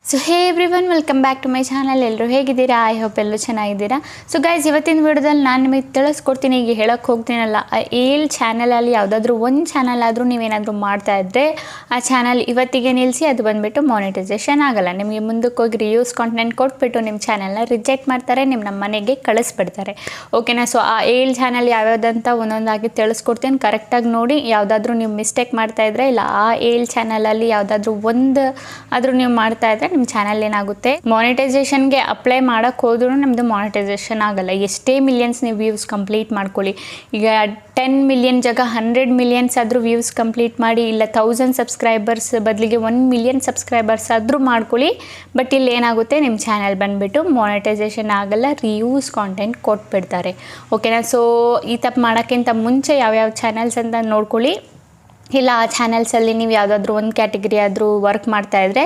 So hey everyone welcome back to my channel. ಎಲ್ಲರೂ ಹೇಗಿದ್ದೀರಾ? I hope ಎಲ್ಲರೂ ಚೆನ್ನಾಗಿದ್ದೀರಾ. ಸೊ ಗೈಸ್, ಇವತ್ತಿನ ವಿಡಿಯೋದಲ್ಲಿ ನಾನು ನಿಮಗೆ ತಿಳಿಸ್ಕೊಡ್ತೀನಿ. ಈಗ ಹೇಳಕ್ಕೆ ಹೋಗ್ತೀನಲ್ಲ, ಏಲ್ ಚಾನಲಲ್ಲಿ ಯಾವುದಾದ್ರೂ ಒಂದು ಚಾನಲ್ ಆದರೂ ನೀವೇನಾದರೂ ಮಾಡ್ತಾ ಇದ್ದರೆ ಆ ಚಾನಲ್ ಇವತ್ತಿಗೆ ನಿಲ್ಲಿಸಿ ಅದು ಬಂದುಬಿಟ್ಟು ಮಾನಿಟೈಸೇಷನ್ ಆಗೋಲ್ಲ. ನಿಮಗೆ ಮುಂದಕ್ಕೆ ಹೋಗಿ ರಿಯೂಸ್ ಕಾಂಟೆಂಟ್ ಕೊಟ್ಬಿಟ್ಟು ನಿಮ್ಮ ಚಾನಲ್ನ ರಿಜೆಕ್ಟ್ ಮಾಡ್ತಾರೆ, ನಮ್ಮ ಮನೆಗೆ ಕಳಿಸ್ಬಿಡ್ತಾರೆ. ಓಕೆನಾ? ಸೊ ಆ ಏಲ್ ಚಾನಲ್ ಯಾವ್ಯಾವುದಂತ ಒಂದೊಂದಾಗಿ ತಿಳಿಸ್ಕೊಡ್ತೀನಿ. ಕರೆಕ್ಟಾಗಿ ನೋಡಿ, ಯಾವುದಾದ್ರೂ ನೀವು ಮಿಸ್ಟೇಕ್ ಮಾಡ್ತಾಯಿದ್ರೆ ಇಲ್ಲ ಆ ಏಲ್ ಚಾನಲಲ್ಲಿ ಯಾವುದಾದ್ರೂ ಒಂದು ಆದರೂ ನೀವು ಮಾಡ್ತಾಯಿದ್ರೆ ನಿಮ್ಮ ಚಾನಲ್ ಏನಾಗುತ್ತೆ, ಮಾನಿಟೈಸೇಷನ್ಗೆ ಅಪ್ಲೈ ಮಾಡೋಕ್ಕೆ ಹೋದ್ರೂ ನಮ್ಮದು ಮಾನಿಟೈಸೇಷನ್ ಆಗೋಲ್ಲ. ಎಷ್ಟೇ ಮಿಲಿಯನ್ಸ್ ನೀವು ವ್ಯೂಸ್ ಕಂಪ್ಲೀಟ್ ಮಾಡ್ಕೊಳ್ಳಿ. ಈಗ 10 ಮಿಲಿಯನ್ ಜಾಗ 100 ಮಿಲಿಯನ್ಸ್ ಆದರೂ ವ್ಯೂಸ್ ಕಂಪ್ಲೀಟ್ ಮಾಡಿ, ಇಲ್ಲ 1000 ಸಬ್ಸ್ಕ್ರೈಬರ್ಸ್ ಬದಲಿಗೆ 1 ಮಿಲಿಯನ್ ಸಬ್ಸ್ಕ್ರೈಬರ್ಸ್ ಆದರೂ ಮಾಡ್ಕೊಳ್ಳಿ. ಬಟ್ ಇಲ್ಲಿ ಏನಾಗುತ್ತೆ, ನಿಮ್ಮ ಚಾನಲ್ ಬಂದುಬಿಟ್ಟು ಮಾನಿಟೈಸೇಷನ್ ಆಗೋಲ್ಲ, ರಿಯೂಸ್ ಕಾಂಟೆಂಟ್ ಕೊಟ್ಬಿಡ್ತಾರೆ. ಓಕೆನಾ? ಸೊ ಈ ತಪ್ಪು ಮಾಡೋಕ್ಕಿಂತ ಮುಂಚೆ ಯಾವ್ಯಾವ ಚಾನಲ್ಸ್ ಅಂತ ನೋಡ್ಕೊಳ್ಳಿ. ಇಲ್ಲ ಆ ಚಾನಲ್ಸಲ್ಲಿ ನೀವು ಯಾವುದಾದ್ರೂ ಒಂದು ಕ್ಯಾಟಗರಿ ಆದರೂ ವರ್ಕ್ ಮಾಡ್ತಾಯಿದ್ರೆ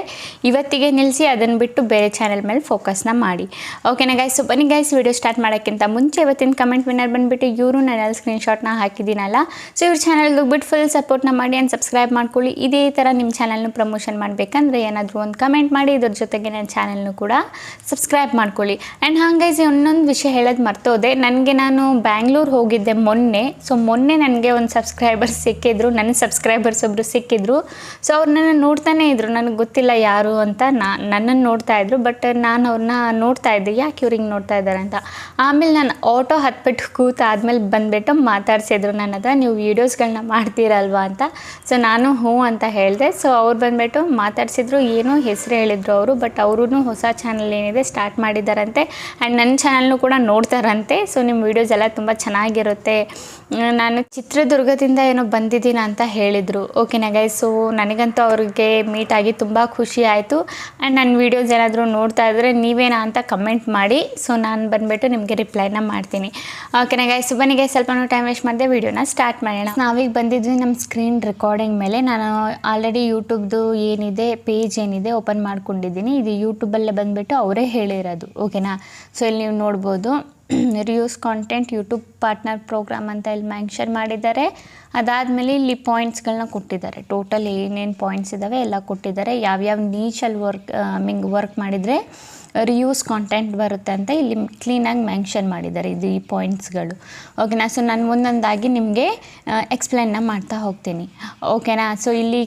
ಇವತ್ತಿಗೆ ನಿಲ್ಲಿಸಿ ಅದನ್ನು ಬಿಟ್ಟು ಬೇರೆ ಚಾನಲ್ ಮೇಲೆ ಫೋಕಸ್ನ ಮಾಡಿ. ಓಕೆನಾ ಗೈಸ್? ಸೊ ಬನ್ನಿ ಗೈಸ್, ವಿಡಿಯೋ ಸ್ಟಾರ್ಟ್ ಮಾಡೋಕ್ಕಿಂತ ಮುಂಚೆ ಇವತ್ತಿನ ಕಮೆಂಟ್ ವಿನ್ನರ್ ಬಂದುಬಿಟ್ಟು ಇವರು ನನ್ನಲ್ಲಿ ಸ್ಕ್ರೀನ್ಶಾಟ್ನ ಹಾಕಿದ್ದೀನಲ್ಲ. ಸೊ ಇವ್ರ ಚಾನಲ್ಗೆ ಹೋಗ್ಬಿಟ್ಟು ಫುಲ್ ಸಪೋರ್ಟ್ನ ಮಾಡಿ ಆ್ಯಂಡ್ ಸಬ್ಸ್ಕ್ರೈಬ್ ಮಾಡ್ಕೊಳ್ಳಿ. ಇದೇ ಥರ ನಿಮ್ಮ ಚಾನಲ್ನ ಪ್ರಮೋಷನ್ ಮಾಡಬೇಕಂದ್ರೆ ಏನಾದರೂ ಒಂದು ಕಮೆಂಟ್ ಮಾಡಿ, ಇದ್ರ ಜೊತೆಗೆ ನನ್ನ ಚಾನಲ್ನು ಕೂಡ ಸಬ್ಸ್ಕ್ರೈಬ್ ಮಾಡ್ಕೊಳ್ಳಿ. ಆ್ಯಂಡ್ ಹಾಗೈಸ್, ಇನ್ನೊಂದು ವಿಷಯ ಹೇಳೋದು ಮರ್ತೋದೆ. ನಾನು ಬ್ಯಾಂಗ್ಳೂರು ಹೋಗಿದ್ದೆ ಮೊನ್ನೆ. ಸೊ ಮೊನ್ನೆ ನನಗೆ ಒಂದು ಸಬ್ಸ್ಕ್ರೈಬರ್ಸ್ ಸಿಕ್ಕಿದ್ರು, ನನ್ನ ಸಬ್ಸ್ಕ್ರೈಬರ್ಸ್ ಒಬ್ಬರು ಸಿಕ್ಕಿದ್ರು. ಸೊ ಅವ್ರು ನನ್ನ ನೋಡ್ತಾನೇ ಇದ್ರು, ನನಗೆ ಗೊತ್ತಿಲ್ಲ ಯಾರು ಅಂತ. ನನ್ನನ್ನು ನೋಡ್ತಾ ಇದ್ರು, ಬಟ್ ನಾನು ಅವ್ರನ್ನ ನೋಡ್ತಾ ಇದ್ದೆ, ಯಾಕೆ ಇವ್ರು ಹಿಂಗೆ ನೋಡ್ತಾ ಇದ್ದಾರೆ ಅಂತ. ಆಮೇಲೆ ನಾನು ಆಟೋ ಹತ್ಬಿಟ್ಟು ಕೂತಾದ್ಮೇಲೆ ಬಂದುಬಿಟ್ಟು ಮಾತಾಡ್ಸಿದ್ರು ನನ್ನ ಹತ್ರ, ನೀವು ವೀಡಿಯೋಸ್ಗಳನ್ನ ಮಾಡ್ತೀರಲ್ವಾ ಅಂತ. ಸೊ ನಾನು ಹ್ಞೂ ಅಂತ ಹೇಳಿದೆ. ಸೊ ಅವ್ರು ಬಂದುಬಿಟ್ಟು ಮಾತಾಡ್ಸಿದ್ರು, ಏನೋ ಹೆಸರು ಹೇಳಿದ್ರು ಅವರು. ಬಟ್ ಅವ್ರೂ ಹೊಸ ಚಾನಲ್ ಏನಿದೆ ಸ್ಟಾರ್ಟ್ ಮಾಡಿದ್ದಾರಂತೆ ಆ್ಯಂಡ್ ನನ್ನ ಚಾನಲ್ನು ಕೂಡ ನೋಡ್ತಾರಂತೆ. ಸೊ ನಿಮ್ಮ ವೀಡಿಯೋಸ್ ಎಲ್ಲ ತುಂಬ ಚೆನ್ನಾಗಿರುತ್ತೆ, ನಾನು ಚಿತ್ರದುರ್ಗದಿಂದ ಏನೋ ಬಂದಿದ್ದೀನಿ ಅಂತ ಹೇಳಿದರು. ಓಕೆನಾ ಗೈಸ್? ಸೊ ನನಗಂತೂ ಅವ್ರಿಗೆ ಮೀಟ್ ಆಗಿ ತುಂಬ ಖುಷಿ ಆಯಿತು. ಆ್ಯಂಡ್ ನನ್ನ ವೀಡಿಯೋಸ್ ಏನಾದರೂ ನೋಡ್ತಾ ಇದ್ದರೆ ನೀವೇನಾ ಅಂತ ಕಮೆಂಟ್ ಮಾಡಿ. ಸೊ ನಾನು ಬಂದುಬಿಟ್ಟು ನಿಮಗೆ ರಿಪ್ಲೈನ ಮಾಡ್ತೀನಿ. ಓಕೆನಾ ಗೈಸ್? ಬನ್ನಿ ಗೈಸ್, ಸ್ವಲ್ಪ ಟೈಮ್ ವೇಸ್ಟ್ ಮಾಡಿದೆ, ವೀಡಿಯೋನ ಸ್ಟಾರ್ಟ್ ಮಾಡೋಣ. ನಾವೀಗ ಬಂದಿದ್ವಿ ನಮ್ಮ ಸ್ಕ್ರೀನ್ ರೆಕಾರ್ಡಿಂಗ್ ಮೇಲೆ. ನಾನು ಆಲ್ರೆಡಿ ಯೂಟ್ಯೂಬ್ದು ಏನಿದೆ ಪೇಜ್ ಏನಿದೆ ಓಪನ್ ಮಾಡ್ಕೊಂಡಿದ್ದೀನಿ. ಇದು ಯೂಟ್ಯೂಬಲ್ಲೇ ಬಂದುಬಿಟ್ಟು ಅವರೇ ಹೇಳಿರೋದು. ಓಕೆನಾ? ಸೊ ಇಲ್ಲಿ ನೀವು ನೋಡ್ಬೋದು, reuse content YouTube partner program ಅಂತ ಇಲ್ಲಿ ಮೆನ್ಷನ್ ಮಾಡಿದ್ದಾರೆ. ಅದಾದಮೇಲೆ ಇಲ್ಲಿ ಪಾಯಿಂಟ್ಸ್ಗಳನ್ನ ಕೊಟ್ಟಿದ್ದಾರೆ. ಟೋಟಲ್ ಏನೇನು ಪಾಯಿಂಟ್ಸ್ ಇದ್ದಾವೆ ಎಲ್ಲ ಕೊಟ್ಟಿದ್ದಾರೆ. ಯಾವ್ಯಾವ ನೀಚಲ್ಲಿ ವರ್ಕ್ ಮಾಡಿದರೆ ರಿಯೂಸ್ ಕಾಂಟೆಂಟ್ ಬರುತ್ತೆ ಅಂತ ಇಲ್ಲಿ ಕ್ಲೀನಾಗಿ ಮೆನ್ಷನ್ ಮಾಡಿದ್ದಾರೆ, ಇದು ಈ ಪಾಯಿಂಟ್ಸ್ಗಳು. ಓಕೆನಾ? ಸೊ ನಾನು ಒಂದೊಂದಾಗಿ ನಿಮಗೆ ಎಕ್ಸ್ಪ್ಲೈನ್ನ ಮಾಡ್ತಾ ಹೋಗ್ತೀನಿ. ಓಕೆನಾ? ಸೊ ಇಲ್ಲಿ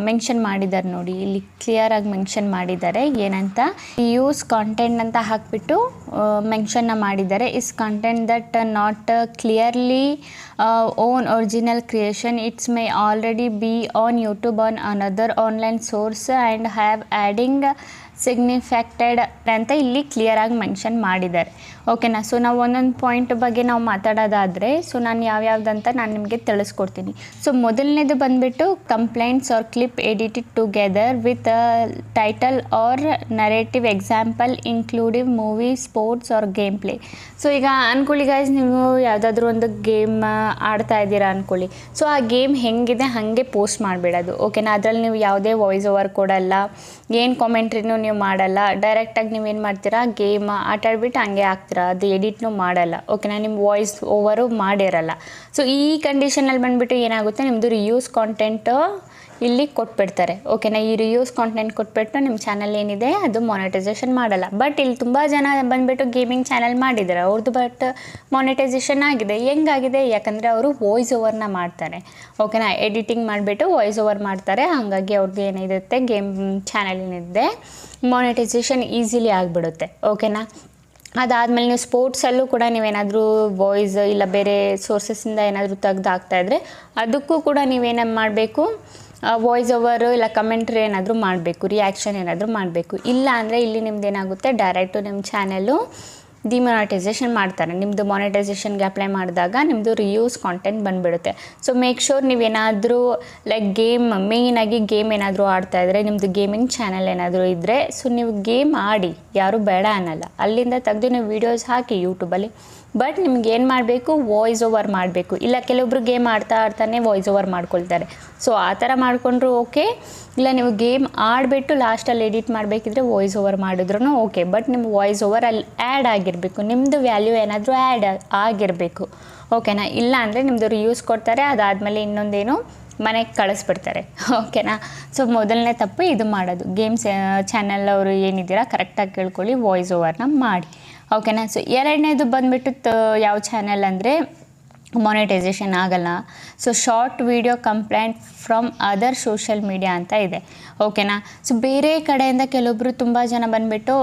ಮೆನ್ಷನ್ ಮಾಡಿದ್ದಾರೆ ನೋಡಿ, ಇಲ್ಲಿ ಕ್ಲಿಯರಾಗಿ ಮೆನ್ಷನ್ ಮಾಡಿದ್ದಾರೆ ಏನಂತ. ಯೂಸ್ ಕಾಂಟೆಂಟ್ ಅಂತ ಹಾಕಿಬಿಟ್ಟು ಮೆನ್ಷನ್ನ ಮಾಡಿದ್ದಾರೆ. Is content that not clearly own original creation, it's may already be on YouTube on another online source and have adding significant ಅಂತ ಇಲ್ಲಿ ಕ್ಲಿಯರಾಗಿ ಮೆನ್ಷನ್ ಮಾಡಿದ್ದಾರೆ. ಓಕೆನಾ? ಸೊ ನಾವು ಒಂದೊಂದು ಪಾಯಿಂಟ್ ಬಗ್ಗೆ ನಾವು ಮಾತಾಡೋದಾದರೆ, ಸೊ ನಾನು ಯಾವ್ಯಾವ್ದಂತ ನಾನು ನಿಮಗೆ ತಿಳಿಸ್ಕೊಡ್ತೀನಿ. ಸೊ ಮೊದಲನೇದು ಬಂದುಬಿಟ್ಟು complaints or clip edited together with title or narrative example including movie, sports or game play. So ಈಗ ಅಂದ್ಕೊಳ್ಳಿ ಗೈಸ್, ನೀವು ಯಾವುದಾದ್ರೂ ಒಂದು ಗೇಮ್ ಆಡ್ತಾ ಇದ್ದೀರಾ ಅಂದ್ಕೊಳ್ಳಿ. ಸೊ ಆ ಗೇಮ್ ಹೆಂಗಿದೆ ಹಾಗೆ ಪೋಸ್ಟ್ ಮಾಡಿಬಿಡೋದು. ಓಕೆನಾ? ಅದರಲ್ಲಿ ನೀವು ಯಾವುದೇ ವಾಯ್ಸ್ ಓವರ್ ಕೊಡಲ್ಲ, ಏನು ಕಾಮೆಂಟ್ರಿನೂ ನೀವು ಮಾಡಲ್ಲ. ಡೈರೆಕ್ಟಾಗಿ ನೀವೇನು ಮಾಡ್ತೀರಾ, ಗೇಮ್ ಆಟಾಡ್ಬಿಟ್ಟು ಹಂಗೆ ಹಾಕ್ತೀರಾ, ಅದು ಎಡಿಟ್ನೂ ಮಾಡಲ್ಲ. ಓಕೆನಾ? ನಿಮ್ಮ ವಾಯ್ಸ್ ಓವರು ಮಾಡಿರಲ್ಲ. ಸೊ ಈ ಕಂಡೀಷನಲ್ಲಿ ಬಂದುಬಿಟ್ಟು ಏನಾಗುತ್ತೆ, ನಿಮ್ಮದು ರಿಯೂಸ್ ಕಾಂಟೆಂಟು ಇಲ್ಲಿ ಕೊಟ್ಬಿಡ್ತಾರೆ. ಓಕೆನಾ? ಈ ರಿಯೂಸ್ ಕಾಂಟೆಂಟ್ ಕೊಟ್ಬಿಟ್ಟು ನಿಮ್ಮ ಚಾನಲ್ ಏನಿದೆ ಅದು ಮಾನಿಟೈಸೇಷನ್ ಮಾಡಲ್ಲ. ಬಟ್ ಇಲ್ಲಿ ತುಂಬ ಜನ ಬಂದುಬಿಟ್ಟು ಗೇಮಿಂಗ್ ಚಾನಲ್ ಮಾಡಿದ್ದಾರೆ ಅವ್ರದ್ದು, ಬಟ್ ಮಾನಿಟೈಸೇಷನ್ ಆಗಿದೆ. ಹೆಂಗಾಗಿದೆ? ಯಾಕಂದರೆ ಅವರು ವಾಯ್ಸ್ ಓವರ್ನ ಮಾಡ್ತಾರೆ. ಓಕೆನಾ? ಎಡಿಟಿಂಗ್ ಮಾಡಿಬಿಟ್ಟು ವಾಯ್ಸ್ ಓವರ್ ಮಾಡ್ತಾರೆ. ಹಾಗಾಗಿ ಅವ್ರದ್ದು ಏನಿರುತ್ತೆ ಗೇಮ್ ಚಾನಲ್ ಏನಿದೆ ಮಾನಿಟೈಸೇಷನ್ ಈಸಿಲಿ ಆಗಿಬಿಡುತ್ತೆ. ಓಕೆನಾ? ಅದಾದಮೇಲೆ ನೀವು ಸ್ಪೋರ್ಟ್ಸಲ್ಲೂ ಕೂಡ ನೀವೇನಾದರೂ ವಾಯ್ಸ್ ಇಲ್ಲ ಬೇರೆ ಸೋರ್ಸಸ್ಸಿಂದ ಏನಾದರೂ ತೆಗ್ದು ಹಾಕ್ತಾಯಿದ್ರೆ ಅದಕ್ಕೂ ಕೂಡ ನೀವೇನು ಮಾಡಬೇಕು, ವಾಯ್ಸ್ ಓವರು ಇಲ್ಲ ಕಮೆಂಟ್ರಿ ಏನಾದರೂ ಮಾಡಬೇಕು, ರಿಯಾಕ್ಷನ್ ಏನಾದರೂ ಮಾಡಬೇಕು. ಇಲ್ಲ ಅಂದರೆ ಇಲ್ಲಿ ನಿಮ್ದು ಏನಾಗುತ್ತೆ, ಡೈರೆಕ್ಟು ನಿಮ್ಮ ಚಾನಲ್ಲು ಡಿಮಾನಿಟೈಸೇಷನ್ ಮಾಡ್ತಾರೆ. ನಿಮ್ಮದು ಮಾನಿಟೈಸೇಷನ್ಗೆ ಅಪ್ಲೈ ಮಾಡಿದಾಗ ನಿಮ್ಮದು ರಿಯೂಸ್ ಕಾಂಟೆಂಟ್ ಬಂದುಬಿಡುತ್ತೆ. ಸೊ ಮೇಕ್ ಶೋರ್ ನೀವೇನಾದರೂ ಲೈಕ್ ಮೇಯ್ನಾಗಿ ಗೇಮ್ ಏನಾದರೂ ಆಡ್ತಾಯಿದ್ರೆ, ನಿಮ್ಮದು ಗೇಮಿಂಗ್ ಚಾನಲ್ ಏನಾದರೂ ಇದ್ದರೆ, ಸೊ ನೀವು ಗೇಮ್ ಆಡಿ, ಯಾರೂ ಬೇಡ ಅನ್ನಲ್ಲ. ಅಲ್ಲಿಂದ ತೆಗೆದು ನೀವು ವೀಡಿಯೋಸ್ ಹಾಕಿ ಯೂಟ್ಯೂಬಲ್ಲಿ. ಬಟ್ ನಿಮ್ಗೆ ಏನು ಮಾಡಬೇಕು, ವಾಯ್ಸ್ ಓವರ್ ಮಾಡಬೇಕು. ಇಲ್ಲ ಕೆಲವೊಬ್ರು ಗೇಮ್ ಆಡ್ತಾನೆ ವಾಯ್ಸ್ ಓವರ್ ಮಾಡ್ಕೊಳ್ತಾರೆ. ಸೊ ಆ ಥರ ಮಾಡಿಕೊಂಡ್ರು ಓಕೆ. ಇಲ್ಲ ನೀವು ಗೇಮ್ ಆಡಿಬಿಟ್ಟು ಲಾಸ್ಟಲ್ಲಿ ಎಡಿಟ್ ಮಾಡಬೇಕಿದ್ರೆ ವಾಯ್ಸ್ ಓವರ್ ಮಾಡಿದ್ರೂ ಓಕೆ. ಬಟ್ ನಿಮ್ಮ ವಾಯ್ಸ್ ಓವರ್ ಅಲ್ಲಿ ಆ್ಯಡ್ ಆಗಿರಬೇಕು, ನಿಮ್ಮದು ವ್ಯಾಲ್ಯೂ ಏನಾದರೂ ಆ್ಯಡ್ ಆಗಿರಬೇಕು. ಓಕೆನಾ? ಇಲ್ಲ ಅಂದರೆ ನಿಮ್ಮದು ರಿಯೂಸ್ ಕೊಡ್ತಾರೆ. ಅದಾದಮೇಲೆ ಇನ್ನೊಂದೇನು ಮನೆಗೆ ಕಳಿಸ್ಬಿಡ್ತಾರೆ. ಓಕೆನಾ. ಸೊ ಮೊದಲನೇ ತಪ್ಪು ಇದು ಮಾಡೋದು. ಗೇಮ್ಸ್ ಚಾನಲ್ ಅವರು ಏನಿದ್ದೀರಾ ಕರೆಕ್ಟಾಗಿ ಕೇಳ್ಕೊಳ್ಳಿ, ವಾಯ್ಸ್ ಓವರ್ನ ಮಾಡಿ. ಓಕೆನಾ. ಸೊ ಎರಡನೇದು ಬಂದುಬಿಟ್ಟು ಯಾವ ಚಾನಲ್ ಅಂದರೆ ಮಾನಿಟೈಸೇಷನ್ ಆಗಲ್ಲ. So short video complaint from other social media ಅಂತ ಇದೆ. ಓಕೆನಾ. ಸೊ ಬೇರೆ ಕಡೆಯಿಂದ ಕೆಲವೊಬ್ಬರು ತುಂಬ ಜನ ಬಂದುಬಿಟ್ಟು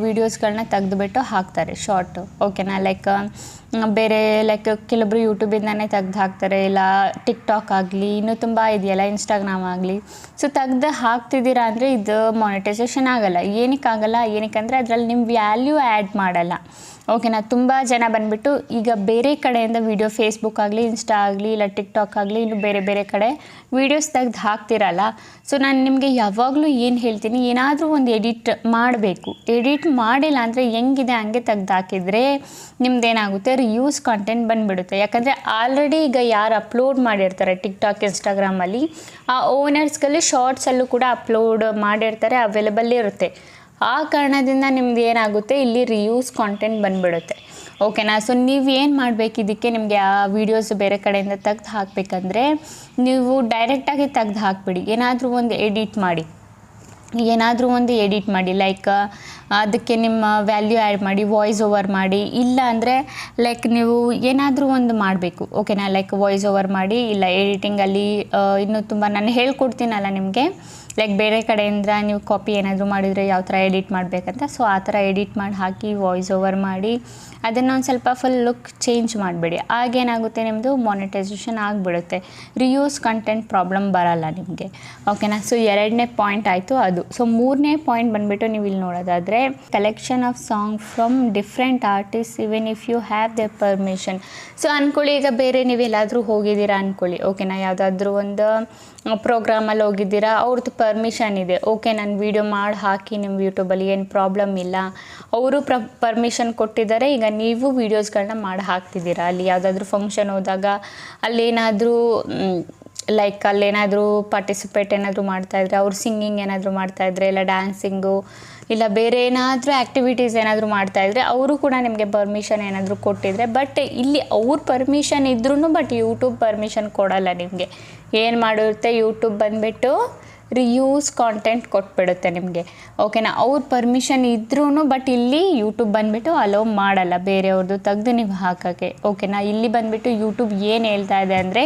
ವೀಡಿಯೋಸ್ಗಳನ್ನ ತೆಗೆದುಬಿಟ್ಟು ಹಾಕ್ತಾರೆ ಶಾರ್ಟು. ಓಕೆನಾ. ಲೈಕ್ ಬೇರೆ ಲೈಕ್ ಕೆಲವೊಬ್ರು ಯೂಟ್ಯೂಬಿಂದನೇ ತೆಗ್ದು ಹಾಕ್ತಾರೆ, ಇಲ್ಲ ಟಿಕ್ಟಾಕ್ ಆಗಲಿ, ಇನ್ನೂ ತುಂಬ ಇದೆಯಲ್ಲ ಇನ್ಸ್ಟಾಗ್ರಾಮ್ ಆಗಲಿ. ಸೊ ತೆಗ್ದು ಹಾಕ್ತಿದ್ದೀರಾ ಅಂದರೆ ಇದು ಮಾನಿಟೈಸೇಷನ್ ಆಗಲ್ಲ. ಏನಕ್ಕಾಗಲ್ಲ, ಏನಕ್ಕಂದರೆ ಅದರಲ್ಲಿ ನಿಮ್ಮ ವ್ಯಾಲ್ಯೂ ಆ್ಯಡ್ ಮಾಡಲ್ಲ. ಓಕೆನಾ. ತುಂಬ ಜನ ಬಂದುಬಿಟ್ಟು ಈಗ ಬೇರೆ ಕಡೆಯಿಂದ ವೀಡಿಯೋ ಫೇಸ್ಬುಕ್ ಆಗಲಿ, ಇನ್ಸ್ಟಾ ಆಗಲಿ, ಇಲ್ಲ ಟಿಕ್ಟಾಕ್ ಆಗಲಿ, ಇನ್ನು ಬೇರೆ ಬೇರೆ ಕಡೆ ವೀಡಿಯೋಸ್ ತೆಗ್ದು ಹಾಕ್ತಿರಲ್ಲ. ಸೊ ನಾನು ನಿಮಗೆ ಯಾವಾಗಲೂ ಏನು ಹೇಳ್ತೀನಿ, ಏನಾದರೂ ಒಂದು ಎಡಿಟ್ ಮಾಡಬೇಕು. ಎಡಿಟ್ ಮಾಡಿಲ್ಲ ಅಂದರೆ ಹೆಂಗಿದೆ ಹಂಗೆ ತೆಗ್ದು ಹಾಕಿದರೆ ನಿಮ್ದೇನಾಗುತ್ತೆ, ರಿಯೂಸ್ ಕಂಟೆಂಟ್ ಬಂದುಬಿಡುತ್ತೆ. ಯಾಕಂದರೆ ಆಲ್ರೆಡಿ ಈಗ ಯಾರು ಅಪ್ಲೋಡ್ ಮಾಡಿರ್ತಾರೆ ಟಿಕ್ಟಾಕ್, ಇನ್ಸ್ಟಾಗ್ರಾಮಲ್ಲಿ, ಆ ಓನರ್ಸ್ಗಳಲ್ಲಿ ಶಾರ್ಟ್ಸಲ್ಲೂ ಕೂಡ ಅಪ್ಲೋಡ್ ಮಾಡಿರ್ತಾರೆ, ಅವೈಲೇಬಲ್ ಇರುತ್ತೆ. ಆ ಕಾರಣದಿಂದ ನಿಮ್ದು ಏನಾಗುತ್ತೆ, ಇಲ್ಲಿ ರಿಯೂಸ್ ಕಾಂಟೆಂಟ್ ಬಂದುಬಿಡುತ್ತೆ. ಓಕೆನಾ. ಸೊ ನೀವು ಏನು ಮಾಡಬೇಕು, ಇದಕ್ಕೆ ನಿಮಗೆ ಆ ವೀಡಿಯೋಸ್ ಬೇರೆ ಕಡೆಯಿಂದ ತೆಗ್ದು ಹಾಕಬೇಕಂದ್ರೆ ನೀವು ಡೈರೆಕ್ಟಾಗಿ ತೆಗ್ದು ಹಾಕ್ಬಿಡಿ. ಏನಾದರೂ ಒಂದು ಎಡಿಟ್ ಮಾಡಿ, ಲೈಕ್ ಅದಕ್ಕೆ ನಿಮ್ಮ ವ್ಯಾಲ್ಯೂ ಆ್ಯಡ್ ಮಾಡಿ, ವಾಯ್ಸ್ ಓವರ್ ಮಾಡಿ. ಇಲ್ಲ ಅಂದರೆ ಲೈಕ್ ನೀವು ಏನಾದರೂ ಒಂದು ಮಾಡಬೇಕು. ಓಕೆನಾ. ಲೈಕ್ ವಾಯ್ಸ್ ಓವರ್ ಮಾಡಿ, ಇಲ್ಲ ಎಡಿಟಿಂಗಲ್ಲಿ ಇನ್ನೂ ತುಂಬ ನಾನು ಹೇಳ್ಕೊಡ್ತೀನಲ್ಲ ನಿಮಗೆ, ಲೈಕ್ ಬೇರೆ ಕಡೆಯಿಂದ ನೀವು ಕಾಪಿ ಏನಾದರೂ ಮಾಡಿದರೆ ಯಾವ ಥರ ಎಡಿಟ್ ಮಾಡಬೇಕಂತ. ಸೊ ಆ ಥರ ಎಡಿಟ್ ಮಾಡಿ ಹಾಕಿ ವಾಯ್ಸ್ ಓವರ್ ಮಾಡಿ ಅದನ್ನು ಒಂದು ಸ್ವಲ್ಪ ಫುಲ್ ಲುಕ್ ಚೇಂಜ್ ಮಾಡಿಬಿಡಿ. ಆಗೇನಾಗುತ್ತೆ, ನಿಮ್ಮದು ಮಾನಿಟೈಸೇಷನ್ ಆಗಿಬಿಡುತ್ತೆ. ರಿಯೂಸ್ ಕಂಟೆಂಟ್ ಪ್ರಾಬ್ಲಮ್ ಬರಲ್ಲ ನಿಮಗೆ. ಓಕೆನಾ. ಸೊ ಎರಡನೇ ಪಾಯಿಂಟ್ ಆಯಿತು ಅದು. ಸೊ ಮೂರನೇ ಪಾಯಿಂಟ್ ಬಂದುಬಿಟ್ಟು ನೀವು ಇಲ್ಲಿ ನೋಡೋದಾದರೆ collection of song from different artist even if you have the permission. So ಅಂದ್ಕೊಳ್ಳಿ, ಈಗ ಬೇರೆ ನೀವೆಲ್ಲಾದರೂ ಹೋಗಿದ್ದೀರಾ ಅಂದ್ಕೊಳ್ಳಿ. ಓಕೆನಾ. ಯಾವುದಾದ್ರೂ ಒಂದು ಪ್ರೋಗ್ರಾಮಲ್ಲಿ ಹೋಗಿದ್ದೀರಾ, ಅವ್ರದ್ದು ಪರ್ಮಿಷನ್ ಇದೆ. ಓಕೆ, ನಾನು ವೀಡಿಯೋ ಮಾಡಿ ಹಾಕಿ ನಿಮ್ಮ ಯೂಟ್ಯೂಬಲ್ಲಿ ಏನು ಪ್ರಾಬ್ಲಮ್ ಇಲ್ಲ, ಅವರು ಪರ್ಮಿಷನ್ ಕೊಟ್ಟಿದ್ದಾರೆ. ಈಗ ನೀವು ವೀಡಿಯೋಸ್ಗಳನ್ನ ಮಾಡಿ ಹಾಕ್ತಿದ್ದೀರಾ. ಅಲ್ಲಿ ಯಾವುದಾದ್ರೂ ಫಂಕ್ಷನ್ ಹೋದಾಗ ಅಲ್ಲೇನಾದರೂ ಲೈಕ್ ಅಲ್ಲೇನಾದರೂ ಪಾರ್ಟಿಸಿಪೇಟ್ ಏನಾದರೂ ಮಾಡ್ತಾಯಿದ್ರೆ, ಅವ್ರು ಸಿಂಗಿಂಗ್ ಏನಾದರೂ ಮಾಡ್ತಾಯಿದ್ರೆ, ಇಲ್ಲ ಡ್ಯಾನ್ಸಿಂಗು, ಇಲ್ಲ ಬೇರೆ ಏನಾದರೂ ಆ್ಯಕ್ಟಿವಿಟೀಸ್ ಏನಾದರೂ ಮಾಡ್ತಾಯಿದ್ರೆ ಅವರು ಕೂಡ ನಿಮಗೆ ಪರ್ಮಿಷನ್ ಏನಾದರೂ ಕೊಟ್ಟಿದ್ರೆ, ಬಟ್ ಇಲ್ಲಿ ಅವ್ರ ಪರ್ಮಿಷನ್ ಇದ್ರೂ ಬಟ್ ಯೂಟ್ಯೂಬ್ ಪರ್ಮಿಷನ್ ಕೊಡಲ್ಲ ನಿಮಗೆ. ಏನು ಮಾಡಿರುತ್ತೆ, ಯೂಟ್ಯೂಬ್ ಬಂದುಬಿಟ್ಟು ರಿಯೂಸ್ ಕಾಂಟೆಂಟ್ ಕೊಟ್ಬಿಡುತ್ತೆ ನಿಮಗೆ. ಓಕೆನಾ. ಅವ್ರ ಪರ್ಮಿಷನ್ ಇದ್ರೂ ಬಟ್ ಇಲ್ಲಿ ಯೂಟ್ಯೂಬ್ ಬಂದುಬಿಟ್ಟು ಅಲೋ ಮಾಡಲ್ಲ ಬೇರೆಯವ್ರದ್ದು ತೆಗೆದು ನೀವು ಹಾಕೋಕ್ಕೆ. ಓಕೆನಾ. ಇಲ್ಲಿ ಬಂದುಬಿಟ್ಟು ಯೂಟ್ಯೂಬ್ ಏನು ಹೇಳ್ತಾ ಇದೆ ಅಂದರೆ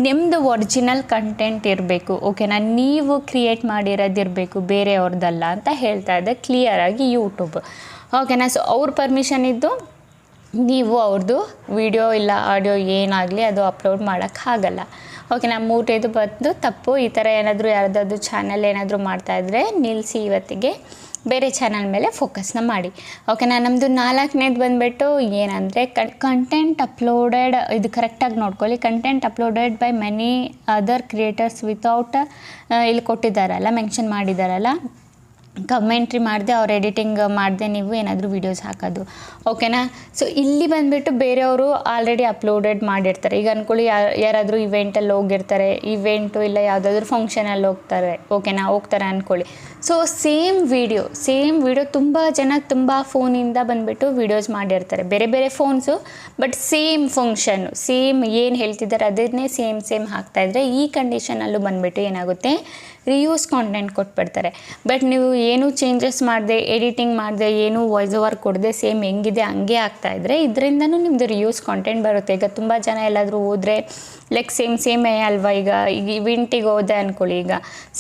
ನಿಮ್ಮದು ಒರಿಜಿನಲ್ ಕಂಟೆಂಟ್ ಇರಬೇಕು. ಓಕೆನಾ. ನೀವು ಕ್ರಿಯೇಟ್ ಮಾಡಿರೋದಿರಬೇಕು, ಬೇರೆಯವ್ರದ್ದಲ್ಲ ಅಂತ ಹೇಳ್ತಾ ಇದೆ ಕ್ಲಿಯರಾಗಿ ಯೂಟ್ಯೂಬ್. ಓಕೆನಾ. ಸೊ ಅವ್ರ ಪರ್ಮಿಷನ್ ಇದ್ದು ನೀವು ಅವ್ರದ್ದು ವಿಡಿಯೋ ಇಲ್ಲ ಆಡಿಯೋ ಏನಾಗಲಿ ಅದು ಅಪ್ಲೋಡ್ ಮಾಡೋಕ್ಕಾಗಲ್ಲ. ಓಕೆನಾ. ಮೂರನೇದು ಬಂದು ತಪ್ಪು. ಈ ಥರ ಏನಾದರೂ ಯಾರ್ದಾದ್ರೂ ಚಾನಲ್ ಏನಾದರೂ ಮಾಡ್ತಾಯಿದ್ರೆ ನಿಲ್ಲಿಸಿ, ಇವತ್ತಿಗೆ ಬೇರೆ ಚಾನಲ್ ಮೇಲೆ ಫೋಕಸ್ನ ಮಾಡಿ. ಓಕೆನಾ. ನಮ್ಮದು ನಾಲ್ಕನೇದು ಬಂದುಬಿಟ್ಟು ಏನಂದರೆ ಕಂಟೆಂಟ್ ಅಪ್ಲೋಡೆಡ್, ಇದು ಕರೆಕ್ಟಾಗಿ ನೋಡ್ಕೊಳ್ಳಿ. Content uploaded by many other creators without, ಇಲ್ಲಿ ಕೊಟ್ಟಿದ್ದಾರಲ್ಲ, ಮೆನ್ಷನ್ ಮಾಡಿದ್ದಾರಲ್ಲ, ಕಮೆಂಟ್ರಿ ಮಾಡಿದೆ, ಅವ್ರು ಎಡಿಟಿಂಗ್ ಮಾಡಿದೆ ನೀವು ಏನಾದರೂ ವೀಡಿಯೋಸ್ ಹಾಕೋದು. ಓಕೆನಾ. ಸೊ ಇಲ್ಲಿ ಬಂದುಬಿಟ್ಟು ಬೇರೆಯವರು ಆಲ್ರೆಡಿ ಅಪ್ಲೋಡೆಡ್ ಮಾಡಿರ್ತಾರೆ. ಈಗ ಅಂದ್ಕೊಳ್ಳಿ, ಯಾರಾದರೂ ಇವೆಂಟಲ್ಲಿ ಹೋಗಿರ್ತಾರೆ, ಇವೆಂಟು ಇಲ್ಲ ಯಾವುದಾದ್ರೂ ಫಂಕ್ಷನಲ್ಲಿ ಹೋಗ್ತಾರೆ ಅಂದ್ಕೊಳ್ಳಿ. ಸೊ ಸೇಮ್ ವಿಡಿಯೋ ತುಂಬ ಜನ ತುಂಬ ಫೋನಿಂದ ಬಂದುಬಿಟ್ಟು ವೀಡಿಯೋಸ್ ಮಾಡಿರ್ತಾರೆ, ಬೇರೆ ಬೇರೆ phones, but same function same ಏನು ಹೇಳ್ತಿದ್ದಾರೆ ಅದನ್ನೇ ಸೇಮ್ ಹಾಕ್ತಾಯಿದ್ರೆ ಈ ಕಂಡೀಷನಲ್ಲೂ ಬಂದುಬಿಟ್ಟು ಏನಾಗುತ್ತೆ, ರಿಯೂಸ್ ಕಾಂಟೆಂಟ್ ಕೊಟ್ಬಿಡ್ತಾರೆ. ಬಟ್ ನೀವು ಏನೂ ಚೇಂಜಸ್ ಮಾಡದೆ, ಎಡಿಟಿಂಗ್ ಮಾಡದೆ, ಏನೂ ವಾಯ್ಸ್ ಓವರ್ ಕೊಡದೆ ಸೇಮ್ ಹೆಂಗಿದೆ ಹಂಗೆ ಆಗ್ತಾಯಿದ್ರೆ ಇದರಿಂದನೂ ನಿಮ್ಮದು ರಿಯೂಸ್ ಕಾಂಟೆಂಟ್ ಬರುತ್ತೆ. ಈಗ ತುಂಬ ಜನ ಎಲ್ಲಾದರೂ ಹೋದರೆ ಲೈಕ್ ಸೇಮೇ ಅಲ್ವಾ, ಈಗ ಇವೆಂಟಿಗೆ ಹೋದೆ ಅಂದ್ಕೊಳ್ಳಿ, ಈಗ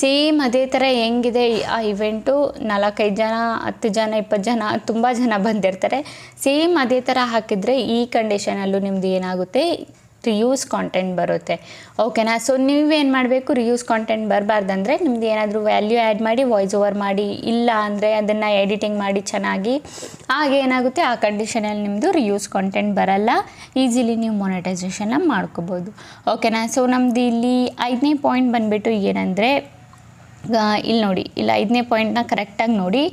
ಸೇಮ್ ಅದೇ ಥರ ಹೆಂಗಿದೆ ಆ ಇವೆಂಟು, 4-5 ಜನ, 10 ಜನ, 20 ಜನ, ತುಂಬ ಜನ ಬಂದಿರ್ತಾರೆ, ಸೇಮ್ ಅದೇ ಥರ ಹಾಕಿದರೆ ಈ ಕಂಡೀಷನಲ್ಲೂ ನಿಮ್ಮದು ಏನಾಗುತ್ತೆ, ರಿಯೂಸ್ ಕಾಂಟೆಂಟ್ ಬರುತ್ತೆ. ಓಕೆನಾ. ಸೊ ನೀವೇನು ಮಾಡಬೇಕು, ರಿಯೂಸ್ ಕಾಂಟೆಂಟ್ ಬರಬಾರ್ದಂದ್ರೆ ನಿಮ್ದು ಏನಾದರೂ ವ್ಯಾಲ್ಯೂ ಆ್ಯಡ್ ಮಾಡಿ, ವಾಯ್ಸ್ ಓವರ್ ಮಾಡಿ, ಇಲ್ಲ ಅಂದರೆ ಅದನ್ನು ಎಡಿಟಿಂಗ್ ಮಾಡಿ ಚೆನ್ನಾಗಿ, ಹಾಗೆ ಏನಾಗುತ್ತೆ ಆ ಕಂಡೀಷನಲ್ಲಿ ನಿಮ್ಮದು ರಿಯೂಸ್ ಕಾಂಟೆಂಟ್ ಬರಲ್ಲ, ಈಸಿಲಿ ನೀವು ಮೊನೆಟೈಸೇಷನ್ನ ಮಾಡ್ಕೋಬೋದು. ಓಕೆನಾ. ಸೊ ನಮ್ಮದು ಇಲ್ಲಿ 5ನೇ ಪಾಯಿಂಟ್ ಬಂದುಬಿಟ್ಟು ಏನಂದರೆ ಇಲ್ಲಿ ನೋಡಿ, ಇಲ್ಲಿ 5ನೇ ಪಾಯಿಂಟ್ನ ಕರೆಕ್ಟಾಗಿ ನೋಡಿ.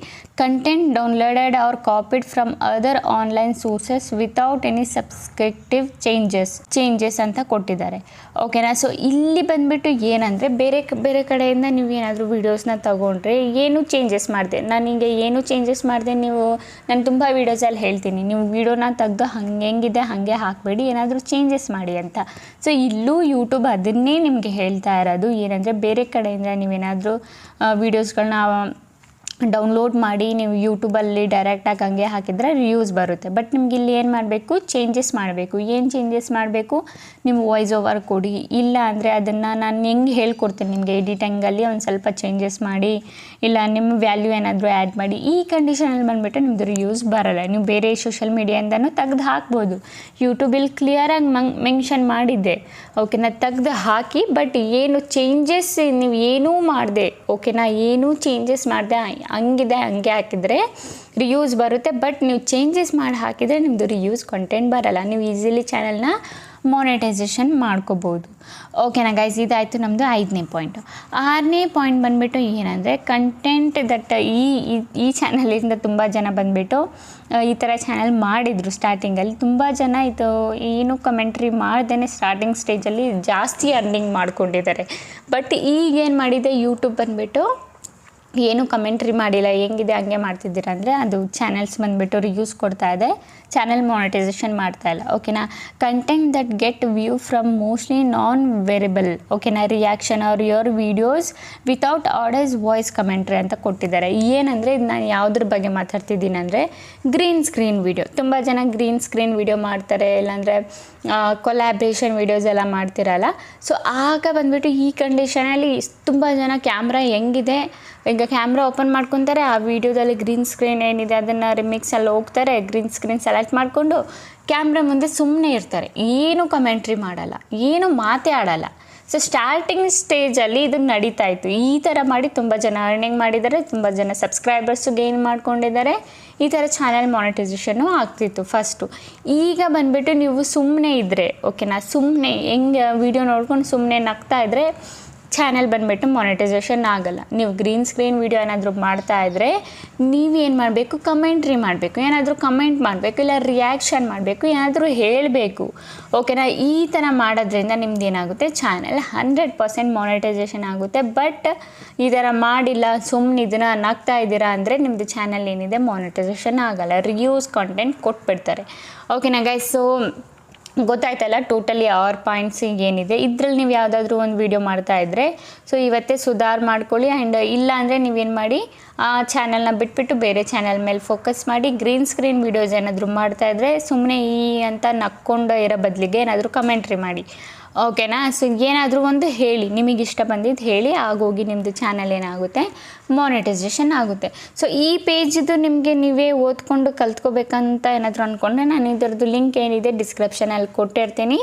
Content downloaded or copied from other online sources without any substantive changes ಅಂತ ಕೊಟ್ಟಿದ್ದಾರೆ. ಓಕೆನಾ. ಸೊ ಇಲ್ಲಿ ಬಂದುಬಿಟ್ಟು ಏನಂದರೆ ಬೇರೆ ಕಡೆಯಿಂದ ನೀವು ಏನಾದರೂ ವೀಡಿಯೋಸ್ನ ತೊಗೊಂಡ್ರೆ ಏನು ಚೇಂಜಸ್ ಮಾಡಿದೆ, ನಾನೀಗ ಏನು ಚೇಂಜಸ್ ಮಾಡಿದೆ, ನಾನು ತುಂಬ ವೀಡಿಯೋಸಲ್ಲಿ ಹೇಳ್ತೀನಿ, ನೀವು ವೀಡಿಯೋನ ತೆಗೆದು ಹೆಂಗಿದೆ ಹಾಗೆ ಹಾಕಬೇಡಿ, ಏನಾದರೂ ಚೇಂಜಸ್ ಮಾಡಿ ಅಂತ. ಸೊ ಇಲ್ಲೂ ಯೂಟ್ಯೂಬ್ ಅದನ್ನೇ ನಿಮಗೆ ಹೇಳ್ತಾ ಇರೋದು. ಏನಂದರೆ ಬೇರೆ ಕಡೆಯಿಂದ ನೀವೇನಾದರೂ ವೀಡಿಯೋಸ್ಗಳನ್ನ ಡೌನ್ಲೋಡ್ ಮಾಡಿ ನೀವು ಯೂಟ್ಯೂಬಲ್ಲಿ ಡೈರೆಕ್ಟಾಗಿ ಹಂಗೆ ಹಾಕಿದರೆ ರಿವ್ಯೂಸ್ ಬರುತ್ತೆ. ಬಟ್ ನಿಮ್ಗೆ ಇಲ್ಲಿ ಏನು ಮಾಡಬೇಕು, ಚೇಂಜಸ್ ಮಾಡಬೇಕು. ಏನು ಚೇಂಜಸ್ ಮಾಡಬೇಕು, ನೀವು ವಾಯ್ಸ್ ಓವರ್ ಕೊಡಿ, ಇಲ್ಲ ಅಂದರೆ ಅದನ್ನು ನಾನು ಹೆಂಗೆ ಹೇಳ್ಕೊಡ್ತೀನಿ ನಿಮಗೆ ಎಡಿಟಿಂಗಲ್ಲಿ ಒಂದು ಸ್ವಲ್ಪ ಚೇಂಜಸ್ ಮಾಡಿ, ಇಲ್ಲ ನಿಮ್ಮ ವ್ಯಾಲ್ಯೂ ಏನಾದರೂ ಆ್ಯಡ್ ಮಾಡಿ. ಈ ಕಂಡೀಷನಲ್ಲಿ ಬಂದುಬಿಟ್ಟು ನಿಮ್ಮದು ರಿವ್ಯೂಸ್ ಬರೋಲ್ಲ. ನೀವು ಬೇರೆ ಸೋಷಲ್ ಮೀಡಿಯಾಯಿಂದನೂ ತೆಗ್ದು ಹಾಕ್ಬೋದು. ಯೂಟ್ಯೂಬಲ್ಲಿ ಕ್ಲಿಯರಾಗಿ ಮೆನ್ಷನ್ ಮಾಡಿದ್ದೆ, ಓಕೆನಾ, ತೆಗ್ದು ಹಾಕಿ. ಬಟ್ ಏನು ಚೇಂಜಸ್ ನೀವು ಏನೂ ಮಾಡಿದೆ, ಓಕೆನಾ, ಏನೂ ಚೇಂಜಸ್ ಮಾಡಿದೆ ಹಂಗಿದೆ ಹಂಗೆ ಹಾಕಿದರೆ ರಿವ್ಯೂಸ್ ಬರುತ್ತೆ. ಬಟ್ ನೀವು ಚೇಂಜಸ್ ಮಾಡಿ ಹಾಕಿದರೆ ನಿಮ್ಮದು ರಿವ್ಯೂಸ್ ಕಂಟೆಂಟ್ ಬರೋಲ್ಲ. ನೀವು ಈಸಿಲಿ ಚಾನಲ್ನ ಮಾನಿಟೈಸೇಷನ್ ಮಾಡ್ಕೋಬೋದು. ಓಕೆನಾ ಗೈಸ್, ಇದಾಯಿತು ನಮ್ಮದು 5ನೇ ಪಾಯಿಂಟು. 6ನೇ ಪಾಯಿಂಟ್ ಬಂದುಬಿಟ್ಟು ಏನಂದರೆ ಕಂಟೆಂಟ್ ದಟ್ ಈ ಚಾನಲಿಂದ ತುಂಬ ಜನ ಬಂದುಬಿಟ್ಟು ಈ ಥರ ಚಾನಲ್ ಮಾಡಿದರು. ಸ್ಟಾರ್ಟಿಂಗಲ್ಲಿ ತುಂಬ ಜನ ಇದು ಏನು ಕಮೆಂಟ್ರಿ ಮಾಡ್ದೇ ಸ್ಟಾರ್ಟಿಂಗ್ ಸ್ಟೇಜಲ್ಲಿ ಜಾಸ್ತಿ ಅರ್ನಿಂಗ್ ಮಾಡ್ಕೊಂಡಿದ್ದಾರೆ. ಬಟ್ ಈಗೇನು ಮಾಡಿದೆ ಯೂಟ್ಯೂಬ್ ಬಂದುಬಿಟ್ಟು ಏನು ಕಮೆಂಟ್ರಿ ಮಾಡಿಲ್ಲ, ಹೆಂಗಿದೆ ಹಂಗೆ ಮಾಡ್ತಿದ್ದೀರ ಅಂದರೆ ಅದು ಚಾನಲ್ಸ್ ಬಂದುಬಿಟ್ಟು ರಿವ್ಯೂಸ್ ಕೊಡ್ತಾ ಇದೆ, ಚಾನಲ್ ಮಾನಿಟೈಸೇಷನ್ ಮಾಡ್ತಾ ಇಲ್ಲ. ಓಕೆನಾ. Content that get view from mostly non variable, ಓಕೆನಾ, reaction or your videos without audience voice commentary ಅಂತ ಕೊಟ್ಟಿದ್ದಾರೆ. ಏನಂದರೆ ಇದು ನಾನು ಯಾವುದ್ರ ಬಗ್ಗೆ ಮಾತಾಡ್ತಿದ್ದೀನಿ ಅಂದರೆ ಗ್ರೀನ್ ಸ್ಕ್ರೀನ್ ವೀಡಿಯೋ. ತುಂಬ ಜನ ಗ್ರೀನ್ ಸ್ಕ್ರೀನ್ ವೀಡಿಯೋ ಮಾಡ್ತಾರೆ, ಇಲ್ಲಾಂದರೆ ಕೊಲ್ಯಾಬ್ರೇಷನ್ ವೀಡಿಯೋಸ್ ಎಲ್ಲ ಮಾಡ್ತಿರಲ್ಲ. ಸೊ ಆಗ ಬಂದುಬಿಟ್ಟು ಈ ಕಂಡೀಷನಲ್ಲಿ ತುಂಬ ಜನ ಕ್ಯಾಮ್ರಾ ಹೆಂಗಿದೆ, ಈಗ ಕ್ಯಾಮ್ರಾ ಓಪನ್ ಮಾಡ್ಕೊತಾರೆ, ಆ ವಿಡಿಯೋದಲ್ಲಿ ಗ್ರೀನ್ ಸ್ಕ್ರೀನ್ ಏನಿದೆ ಅದನ್ನು ರಿಮಿಕ್ಸಲ್ಲಿ ಹೋಗ್ತಾರೆ, ಗ್ರೀನ್ ಸ್ಕ್ರೀನ್ ಸೆಲೆಕ್ಟ್ ಮಾಡಿಕೊಂಡು ಕ್ಯಾಮ್ರಾ ಮುಂದೆ ಸುಮ್ಮನೆ ಇರ್ತಾರೆ, ಏನೂ ಕಮೆಂಟ್ರಿ ಮಾಡಲ್ಲ, ಏನೂ ಮಾತೇ ಆಡಲ್ಲ. ಸೊ ಸ್ಟಾರ್ಟಿಂಗ್ ಸ್ಟೇಜಲ್ಲಿ ಇದು ನಡೀತಾ ಇತ್ತು. ಈ ಥರ ಮಾಡಿ ತುಂಬ ಜನ ಅರ್ನಿಂಗ್ ಮಾಡಿದ್ದಾರೆ, ತುಂಬ ಜನ ಸಬ್ಸ್ಕ್ರೈಬರ್ಸು ಗೇನ್ ಮಾಡ್ಕೊಂಡಿದ್ದಾರೆ, ಈ ಥರ ಚಾನಲ್ ಮಾನಿಟೈಸೇಷನ್ನು ಆಗ್ತಿತ್ತು ಫಸ್ಟು. ಈಗ ಬಂದುಬಿಟ್ಟು ನೀವು ಸುಮ್ಮನೆ ಇದ್ದರೆ, ಓಕೆನಾ, ಸುಮ್ಮನೆ ಹೆಂಗೆ ವೀಡಿಯೋ ನೋಡ್ಕೊಂಡು ಸುಮ್ಮನೆ ನಗ್ತಾ ಇದ್ದರೆ ಚಾನಲ್ ಬಂದುಬಿಟ್ಟು ಮಾನಿಟೈಸೇಷನ್ ಆಗೋಲ್ಲ. ನೀವು ಗ್ರೀನ್ ಸ್ಕ್ರೀನ್ ವೀಡಿಯೋ ಏನಾದರೂ ಮಾಡ್ತಾ ಇದ್ದರೆ ನೀವೇನು ಮಾಡಬೇಕು, ಕಮೆಂಟ್ರಿ ಮಾಡಬೇಕು, ಏನಾದರೂ ಕಮೆಂಟ್ ಮಾಡಬೇಕು, ಇಲ್ಲ ರಿಯಾಕ್ಷನ್ ಮಾಡಬೇಕು, ಏನಾದರೂ ಹೇಳಬೇಕು. ಓಕೆನಾ. ಈ ಥರ ಮಾಡೋದ್ರಿಂದ ನಿಮ್ದು ಏನಾಗುತ್ತೆ, ಚಾನಲ್ 100% ಮಾನಿಟೈಸೇಷನ್ ಆಗುತ್ತೆ. ಬಟ್ ಈ ಥರ ಮಾಡಿಲ್ಲ, ಸುಮ್ಮನೆ ಇದನ್ನು ನಗ್ತಾ ಇದ್ದೀರಾ ಅಂದರೆ ನಿಮ್ಮದು ಚಾನಲ್ ಏನಿದೆ ಮಾನಿಟೈಸೇಷನ್ ಆಗೋಲ್ಲ, ರಿವ್ಯೂಸ್ ಕಂಟೆಂಟ್ ಕೊಟ್ಬಿಡ್ತಾರೆ. ಓಕೆನಾ ಗೈಸ್. ಸೊ ಗೊತ್ತಾಯ್ತಲ್ಲ ಟೋಟಲಿ 6 ಪಾಯಿಂಟ್ಸ್ ಏನಿದೆ. ಇದರಲ್ಲಿ ನೀವು ಯಾವುದಾದ್ರೂ ಒಂದು ವೀಡಿಯೋ ಮಾಡ್ತಾಯಿದ್ರೆ ಸೊ ಇವತ್ತೇ ಸುಧಾರ ಮಾಡ್ಕೊಳ್ಳಿ. ಆ್ಯಂಡ್ ಇಲ್ಲ ಅಂದರೆ ನೀವೇನು ಮಾಡಿ, ಆ ಚಾನಲ್ನ ಬಿಟ್ಬಿಟ್ಟು ಬೇರೆ ಚಾನಲ್ ಮೇಲೆ ಫೋಕಸ್ ಮಾಡಿ. ಗ್ರೀನ್ ಸ್ಕ್ರೀನ್ ವೀಡಿಯೋಸ್ ಏನಾದರೂ ಮಾಡ್ತಾಯಿದ್ರೆ ಸುಮ್ಮನೆ ಅಂತ ನಕ್ಕೊಂಡು ಇರೋ ಬದಲಿಗೆ ಏನಾದರೂ ಕಮೆಂಟ್ರಿ ಮಾಡಿ. ಓಕೆನಾ. ಸೊ ಏನಾದರೂ ಒಂದು ಹೇಳಿ, ನಿಮಗೆ ಇಷ್ಟ ಬಂದಿದ್ದು ಹೇಳಿ, ಆಗೋಗಿ ನಿಮ್ಮದು ಚಾನಲ್ ಏನಾಗುತ್ತೆ, ಮಾನಿಟೈಸೇಷನ್ ಆಗುತ್ತೆ. ಸೊ ಈ ಪೇಜಿದು ನಿಮಗೆ ನೀವೇ ಓದ್ಕೊಂಡು ಕಲ್ತ್ಕೋಬೇಕಂತ ಏನಾದರೂ ಅಂದ್ಕೊಂಡ್ರೆ ನಾನು ಇದರದ್ದು ಲಿಂಕ್ ಏನಿದೆ ಡಿಸ್ಕ್ರಿಪ್ಷನಲ್ಲಿ ಕೊಟ್ಟಿರ್ತೀನಿ.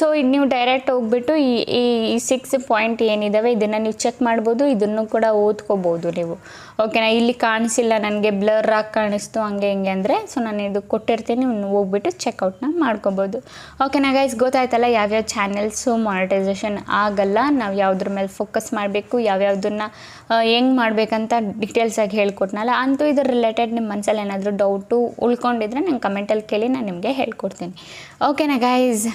ಸೊ ಇದು ನೀವು ಡೈರೆಕ್ಟ್ ಹೋಗ್ಬಿಟ್ಟು ಈ 6 ಪಾಯಿಂಟ್ ಏನಿದ್ದಾವೆ ಇದನ್ನು ನೀವು ಚೆಕ್ ಮಾಡ್ಬೋದು, ಇದನ್ನು ಕೂಡ ಓದ್ಕೋಬೋದು ನೀವು. ಓಕೆನಾ. ಇಲ್ಲಿ ಕಾಣಿಸಿಲ್ಲ ನನಗೆ, ಬ್ಲರ್ ಆಗಿ ಕಾಣಿಸ್ತು ಹಂಗೆ ಹಿಂಗೆ ಅಂದರೆ ಸೊ ನಾನು ಇದು ಕೊಟ್ಟಿರ್ತೀನಿ, ಹೋಗ್ಬಿಟ್ಟು ಚೆಕ್ಔಟ್ನ ಮಾಡ್ಕೋಬೋದು. ಓಕೆನಾ ಗೈಸ್, ಗೊತ್ತಾಯ್ತಲ್ಲ ಯಾವ್ಯಾವ ಚಾನೆಲ್ಸು ಮಾನಿಟೈಸೇಷನ್ ಆಗಲ್ಲ, ನಾವು ಯಾವುದ್ರ ಮೇಲೆ ಫೋಕಸ್ ಮಾಡಬೇಕು, ಯಾವ್ಯಾವುದನ್ನು ಹೆಂಗೆ ಮಾಡಬೇಕಂತ ಡೀಟೇಲ್ಸಾಗಿ ಹೇಳ್ಕೊಟ್ನಲ್ಲ. ಅಂತೂ ಇದ್ರ ರಿಲೇಟೆಡ್ ನಿಮ್ಮ ಮನಸ್ಸಲ್ಲಿ ಏನಾದರೂ ಡೌಟು ಉಳ್ಕೊಂಡಿದ್ರೆ ನಂಗೆ ಕಮೆಂಟಲ್ಲಿ ಕೇಳಿ ನಾನು ನಿಮಗೆ ಹೇಳ್ಕೊಡ್ತೀನಿ. ಓಕೆನಾ ಗೈಸ್.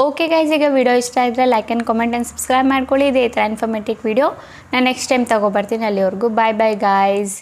ಓಕೆ ಗೈಸ್, ಈಗ ವಿಡಿಯೋ ಇಷ್ಟ ಇದ್ದರೆ like and comment and subscribe ಮಾಡ್ಕೊಳ್ಳಿ. ಇದೇ ಥರ ಇನ್ಫಾರ್ಮೇಟಿವ್ ವಿಡಿಯೋ ನಾನು ನೆಕ್ಸ್ಟ್ ಟೈಮ್ ತೊಗೊಬರ್ತೀನಿ. ಅಲ್ಲಿವರೆಗೂ ಬಾಯ್ ಬಾಯ್ ಗೈಸ್.